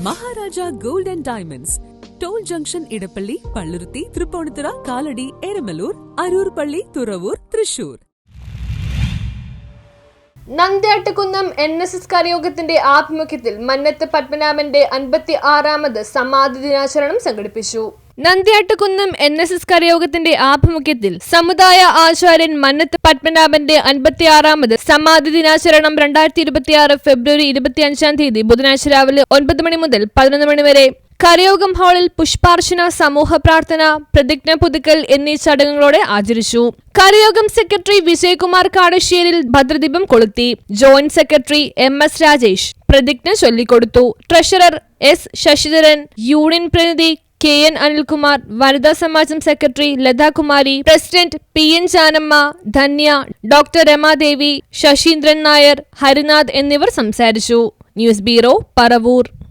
Maharaja gold and diamonds, toll junction, Edappally, Palluruthy, Tripunithura, Kalady, Eramalloor, Aroor പള്ളി, Thuravoor, Thrissur. Nandyattukunnam NSS കരയോഗത്തിന്റെ ആഭിമുഖ്യത്തിൽ മന്നത്ത് പത്മനാഭന്റെ 56ാമത് സമാധി ദിനാചരണം സംഘടിപ്പിച്ചു. നന്ദ്യാട്ടുകുന്നം NSS കരയോഗത്തിന്റെ ആഭിമുഖ്യത്തിൽ സമുദായ ആചാര്യൻ മന്നത്ത് പത്മനാഭന്റെ 56ാമത് സമാധി ദിനാചരണം 2026 ഫെബ്രുവരി 25 ബുധനാഴ്ച രാവിലെ 9 മണി മുതൽ 11 മണി വരെ കരയോഗം ഹാളിൽ പുഷ്പാർച്ചന, സമൂഹ പ്രാർത്ഥന, പ്രതിജ്ഞ പുതുക്കൽ എന്നീ ചടങ്ങുകളോടെ ആചരിച്ചു. കരയോഗം സെക്രട്ടറി വിജയകുമാർ കാടശ്ശേരിൽ ഭദ്രദീപം കൊളുത്തി. ജോയിന്റ് സെക്രട്ടറി MS രാജേഷ് പ്രതിജ്ഞ ചൊല്ലിക്കൊടുത്തു. ട്രഷറർ S ശശിധരൻ, യൂണിയൻ പ്രതിനിധി KN അനിൽകുമാർ, വനിതാ സമാജം സെക്രട്ടറി Lathakumari, president PN Janamma, Dhanya, doctor Ramadevi, Sasindran Nair, Harinath എന്നിവർ സംസാരിച്ചു. News bureau, Paravur.